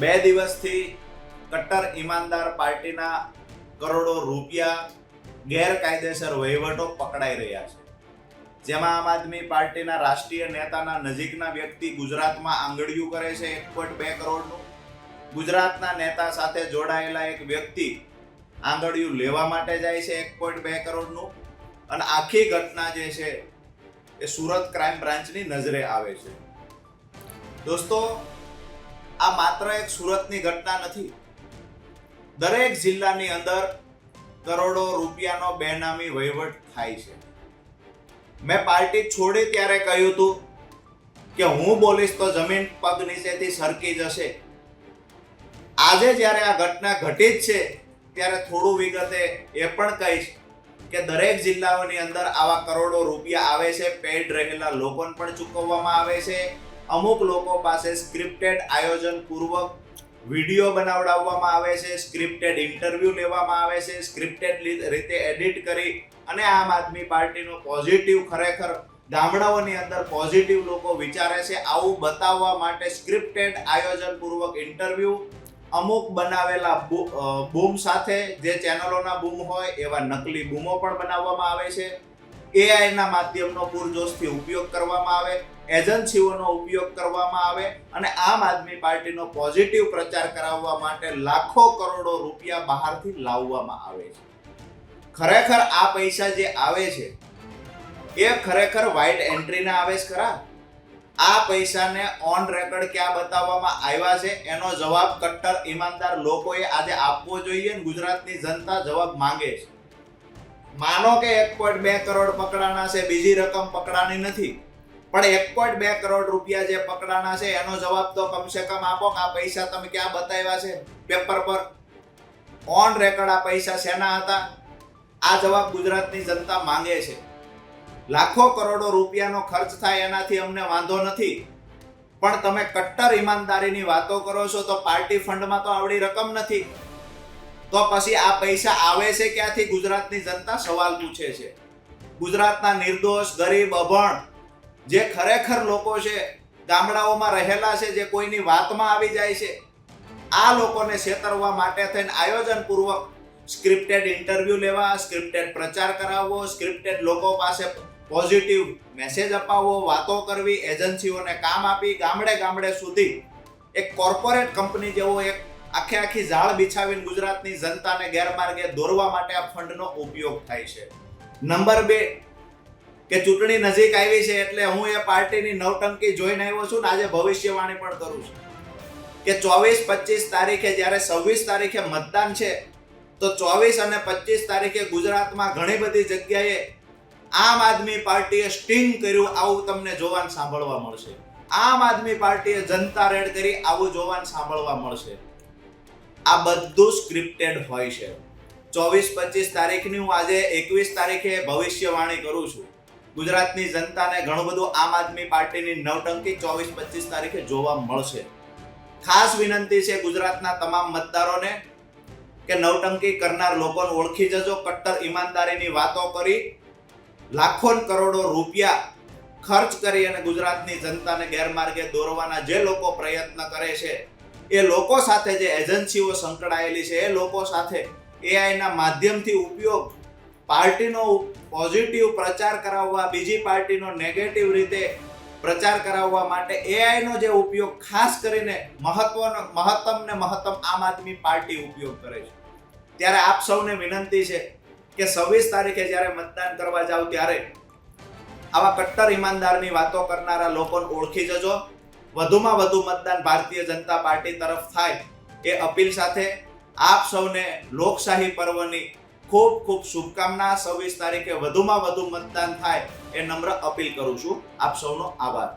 બે દિવસથી કટ્ટર ઈમાનદાર પાર્ટીના કરોડો રૂપિયા ગેરકાયદેસર વહીવટો પકડાઈ રહ્યા છે, જેમાં આમ આદમી પાર્ટીના રાષ્ટ્રીય નેતાના નજીકના વ્યક્તિ ગુજરાતમાં આંગળીયું કરે છે 1.2 કરોડનું. ગુજરાતના નેતા સાથે જોડાયેલા એક વ્યક્તિ આંગળીયું લેવા માટે જાય છે 1.2 કરોડનું. અને આખી ઘટના જે છે એ સુરત ક્રાઇમ બ્રાન્ચની નજરે આવે છે. દોસ્તો, આ માત્ર એક સુરતની ઘટના નથી. દરેક જિલ્લાની અંદર કરોડો રૂપિયાનો બેનામી વહીવટ થાય છે. મેં પાર્ટી છોડી ત્યારે કહ્યું હતું કે હું બોલીશ તો જમીન પગ નીચેથી સરકી જશે. આજે જ્યારે આ ઘટના ઘટી જ છે ત્યારે થોડું વિગતે એ પણ કહીશ કે દરેક જિલ્લાઓની અંદર આવા કરોડો રૂપિયા આવે છે. પેઇડ રહેલા લોકોને પણ ચૂકવવામાં આવે છે. અમુક લોકો પાસે સ્ક્રિપ્ટેડ આયોજન પૂર્વક વિડીયો બનાવડાવવામાં આવે છે, સ્ક્રિપ્ટેડ ઇન્ટરવ્યુ લેવામાં આવે છે, સ્ક્રિપ્ટેડ રીતે એડિટ કરી અને આમ આદમી પાર્ટીનો પોઝિટિવ, ખરેખર ગામડાઓની અંદર પોઝિટિવ લોકો વિચારે છે આવું બતાવવા માટે સ્ક્રિપ્ટેડ આયોજન પૂર્વક ઇન્ટરવ્યુ, અમુક બનાવેલા બૂમ સાથે, જે ચેનલોના બૂમ હોય એવા નકલી બૂમો પણ બનાવવામાં આવે છે. એઆઈના માધ્યમનો પૂરજોશથી ઉપયોગ કરવામાં આવે, એજન્સીઓનો ઉપયોગ કરવામાં આવે અને આમ આદમી પાર્ટીનો પોઝિટિવ પ્રચાર કરાવવા માટે લાખો કરોડો રૂપિયા બહારથી લાવવામાં આવે છે. ખરેખર આ પૈસા જે આવે છે એ ખરેખર વ્હાઇટ એન્ટ્રીના આવે છે ખરા? આ પૈસાને ઓન રેકોર્ડ ક્યાં બતાવવામાં આવ્યા છે એનો જવાબ કટ્ટર ઈમાનદાર લોકોએ આજે આપવો જોઈએ. ગુજરાતની જનતા જવાબ માંગે છે. માનો કે 1.2 કરોડ પકડાના છે, બીજી રકમ પકડાની નથી, પણ 1.2 કરોડ રૂપિયા જે પકડાના છે એનો જવાબ તો કમસે કમ આપો કે આ પૈસા તમે ક્યાં બતાવ્યા છે પેપર પર, ઓન રેકોર્ડ આ પૈસા શેના હતા? આ જવાબ ગુજરાતની જનતા માંગે છે. લાખો કરોડો રૂપિયાનો ખર્ચ થાય એનાથી અમને વાંધો નથી, પણ તમે કટ્ટર ઈમાનદારીની વાતો કરો છો તો પાર્ટી ફંડમાં તો આવડી રકમ નથી, તો પછી આ પૈસા આવે છે ક્યાંથી? ગુજરાતની જનતા સવાલ પૂછે છે. ગુજરાતના નિર્દોષ, ગરીબ, અભણ જે ખરેખર લોકો છે, ગામડાઓમાં રહેલા છે, જે કોઈની વાતમાં આવી જાય છે, આ લોકોને છેતરવા માટે થઈને આયોજનપૂર્વક સ્ક્રિપ્ટેડ ઇન્ટરવ્યુ લેવા, સ્ક્રિપ્ટેડ પ્રચાર કરાવવો, સ્ક્રિપ્ટેડ લોકો પાસે પોઝિટિવ મેસેજ અપાવવો, વાતો કરવી, એજન્સીઓને કામ આપી ગામડે ગામડે સુધી એક કોર્પોરેટ કંપની જેવો એક આખી જાળ બિછાવીને ગુજરાતની જનતાને ગેરમાર્ગે દોરવા માટે આ ફંડનો ઉપયોગ થાય છે. નંબર 2 કે ચૂંટણી નજીક આવી છે એટલે હું એ પાર્ટીની નવટંકી જોઈને આવ્યો છું ને આજે ભવિષ્યવાણી પણ કરું છું કે 24-25 તારીખે જ્યારે 26 તારીખે મતદાન છે તો 24 અને 25 તારીખે ગુજરાતમાં ઘણી બધી જગ્યાએ આમ આદમી પાર્ટીએ સ્ટિંગ કર્યું આવું તમને જોવાનું સાંભળવા મળશે. આમ આદમી પાર્ટીએ જનતા રેડ કરી આવું જોવાનું સાંભળવા મળશે. આ બધું સ્ક્રિપ્ટેડ હોય છે. 24-25 તારીખની હું આજે 21 તારીખે ભવિષ્યવાણી કરું છું. ગુજરાતની જનતાને ઘણું બધું આમ આદમી પાર્ટીની નવટંકી 24-25 તારીખે જોવા મળશે. ખાસ વિનંતી છે ગુજરાતના તમામ મતદારોને કે નવટંકી કરનાર લોકોને ઓળખી જજો. કટ્ટર ઈમાનદારીની વાતો કરી લાખો કરોડો રૂપિયા ખર્ચ કરી અને ગુજરાતની જનતાને ગેરમાર્ગે દોરવાના જે લોકો પ્રયત્ન કરે છે, એ લોકો સાથે જે એજન્સીઓ સંકળાયેલી છે, એ લોકો સાથે એઆઈના માધ્યમથી ઉપયોગ, પાર્ટીનો પોઝિટિવ પ્રચાર કરાવવા, બીજી પાર્ટીનો નેગેટિવ રીતે પ્રચાર કરાવવા માટે એઆઈનો જે ઉપયોગ ખાસ કરીને મહત્તમ આમ આદમી પાર્ટી ઉપયોગ કરે છે. ત્યારે આપ સૌને વિનંતી છે કે 26 તારીખે જ્યારે મતદાન કરવા જાવ ત્યારે આવા કટ્ટર ઈમાનદારની વાતો કરનારા લોકોને ઓળખી જજો. વધુમાં વધુ મતદાન ભારતીય જનતા પાર્ટી તરફ થાય એ અપીલ સાથે આપ સૌને લોકશાહી પર્વની ખૂબ ખૂબ શુભકામના. 26 તારીખે વધુમાં વધુ મતદાન થાય એ નમ્ર અપીલ કરું છું. આપ સૌનો આભાર.